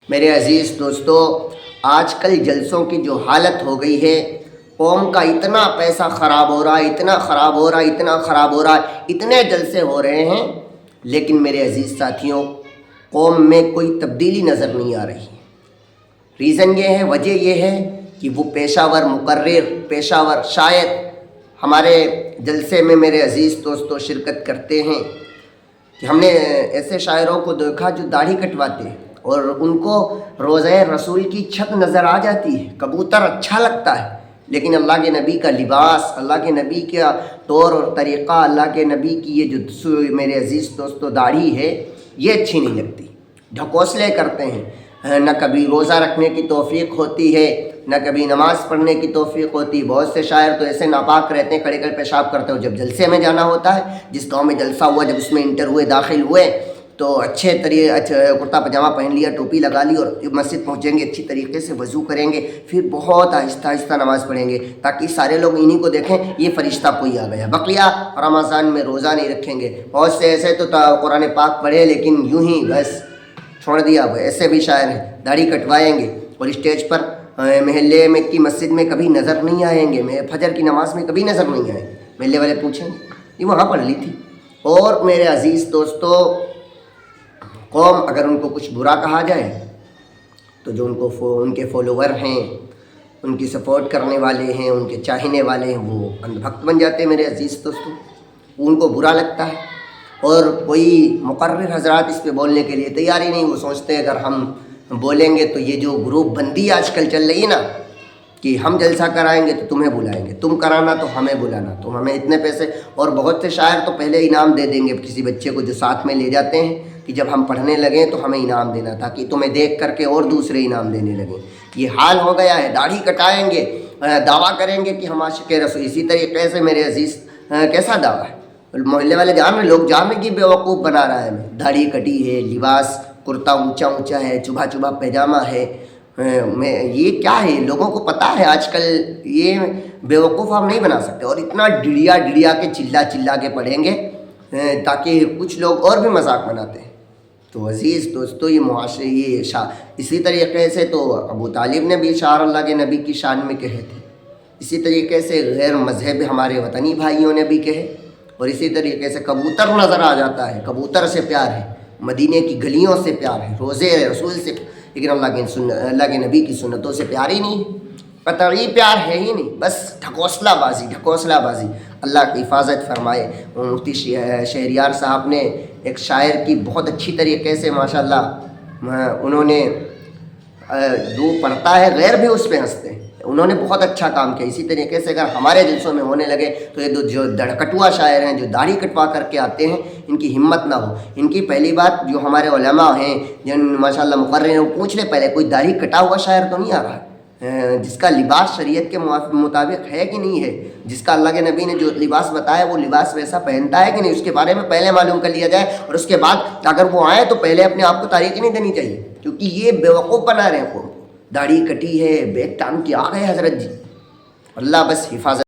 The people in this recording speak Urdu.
میرے عزیز دوستو، آج کل جلسوں کی جو حالت ہو گئی ہے، قوم کا اتنا پیسہ خراب ہو رہا ہے، اتنا خراب ہو رہا ہے، اتنا خراب ہو رہا ہے، اتنے جلسے ہو رہے ہیں، لیکن میرے عزیز ساتھیوں، قوم میں کوئی تبدیلی نظر نہیں آ رہی ہے۔ ریزن یہ ہے، وجہ یہ ہے کہ وہ پیشہ ور مقرر، پیشہ ور شاید ہمارے جلسے میں میرے عزیز دوستو شرکت کرتے ہیں کہ ہم نے ایسے شاعروں کو دیکھا جو داڑھی کٹواتے ہیں اور ان کو روضہ رسول کی چھت نظر آ جاتی ہے، کبوتر اچھا لگتا ہے، لیکن اللہ کے نبی کا لباس، اللہ کے نبی کا طور اور طریقہ، اللہ کے نبی کی یہ جو میرے عزیز دوستو داڑھی ہے، یہ اچھی نہیں لگتی۔ ڈھکوسلے کرتے ہیں، نہ کبھی روزہ رکھنے کی توفیق ہوتی ہے، نہ کبھی نماز پڑھنے کی توفیق ہوتی ہے۔ بہت سے شاعر تو ایسے ناپاک رہتے ہیں، کھڑے کھڑے پیشاب کرتے ہو۔ جب جلسے میں جانا ہوتا ہے، جس گاؤں میں جلسہ ہوا، جب اس میں انٹر ہوئے، داخل ہوئے، تو اچھے کرتا پاجامہ پہن لیا، ٹوپی لگا لی، اور مسجد پہنچیں گے، اچھی طریقے سے وضو کریں گے، پھر بہت آہستہ آہستہ نماز پڑھیں گے تاکہ سارے لوگ انہی کو دیکھیں، یہ فرشتہ کوئی آ گیا۔ بقیہ رمضان میں روزہ نہیں رکھیں گے۔ بہت سے ایسے تو قرآن پاک پڑھے لیکن یوں ہی بس چھوڑ دیا۔ ایسے بھی شاعر ہیں، داڑھی کٹوائیں گے اور اسٹیج پر محلے میں کی مسجد میں کبھی نظر نہیں آئیں گے، فجر کی نماز میں کبھی نظر نہیں آئیں گے۔ محلے والے پوچھیں یہ وہاں پڑھ لی تھی۔ اور میرے عزیز دوستو، قوم اگر ان کو کچھ برا کہا جائے تو جو ان کے فالوور ہیں، ان کی سپورٹ کرنے والے ہیں، ان کے چاہنے والے ہیں، وہ اندھ بھکت بن جاتے ہیں میرے عزیز دوستو۔ ان کو برا لگتا ہے اور کوئی مقرر حضرات اس پہ بولنے کے لیے تیار ہی نہیں۔ وہ سوچتے ہیں اگر ہم بولیں گے تو یہ جو گروپ بندی آج کل چل رہی ہے نا، کہ ہم جلسہ کرائیں گے تو تمہیں بلائیں گے، تم کرانا تو ہمیں بلانا، تم ہمیں اتنے پیسے۔ اور بہت سے شاعر تو پہلے انعام دے دیں گے کسی بچے کو جو ساتھ میں لے جاتے ہیں کہ جب ہم پڑھنے لگیں تو ہمیں انعام دینا تھا، کہ تمہیں دیکھ کر کے اور دوسرے انعام دینے لگیں۔ یہ حال ہو گیا ہے۔ داڑھی کٹائیں گے، دعویٰ کریں گے کہ ہم عاشق رسول۔ اسی طریقے سے میرے عزیز کیسا دعویٰ ہے؟ محلے والے جان رہے، لوگ جان رہے کہ بیوقوف بنا رہا ہے ہمیں۔ داڑھی کٹی ہے، لباس کرتا اونچا اونچا ہے، چبھا چبھا پیجامہ ہے، یہ کیا ہے؟ لوگوں کو پتہ ہے آج کل یہ بیوقوف ہم نہیں بنا سکتے، اور اتنا ڈڑیا ڈڑیا کے چلا کے پڑھیں گے تاکہ کچھ لوگ اور بھی مذاق بناتے ہیں۔ تو عزیز دوستو، یہ معاشرے اسی طریقے سے تو ابو طالب نے بھی اشعار اللہ کے نبی کی شان میں کہے تھے، اسی طریقے سے غیر مذہب ہمارے وطنی بھائیوں نے بھی کہے، اور اسی طریقے سے کبوتر نظر آ جاتا ہے، کبوتر سے پیار ہے، مدینے کی گلیوں سے پیار ہے، روزے رسول سے، لیکن اللہ کے نبی کی سنتوں سے پیار ہی نہیں ہے، قطعی پیار ہے ہی نہیں، بس ڈھکوسلہ بازی۔ اللہ کی حفاظت فرمائے۔ مفتی شہریار صاحب نے ایک شاعر کی بہت اچھی طریقے سے ماشاءاللہ انہوں نے جو پڑھتا ہے غیر بھی اس پہ ہنستے ہیں، انہوں نے بہت اچھا کام کیا۔ اسی طریقے سے اگر ہمارے جلسوں میں ہونے لگے تو یہ جو دڑکٹوا شاعر ہیں، جو داڑھی کٹوا کر کے آتے ہیں، ان کی ہمت نہ ہو۔ ان کی پہلی بات، جو ہمارے علماء ہیں جن ماشاءاللہ مقرر ہیں، وہ پوچھ لے پہلے کوئی داڑھی کٹا ہوا شاعر تو نہیں آ رہا جس کا لباس شریعت کے مطابق ہے کہ نہیں ہے، جس کا اللہ کے نبی نے جو لباس بتایا وہ لباس ویسا پہنتا ہے کہ نہیں، اس کے بارے میں پہلے معلوم کر لیا جائے، اور اس کے بعد اگر وہ آئے تو پہلے اپنے آپ کو تاریخ نہیں دینی چاہیے، کیونکہ یہ بیوقوف بنا رہے ہیں۔ داڑھی کٹی ہے، بیگ ٹانگ کے آ گئے حضرت جی۔ اللہ بس حفاظت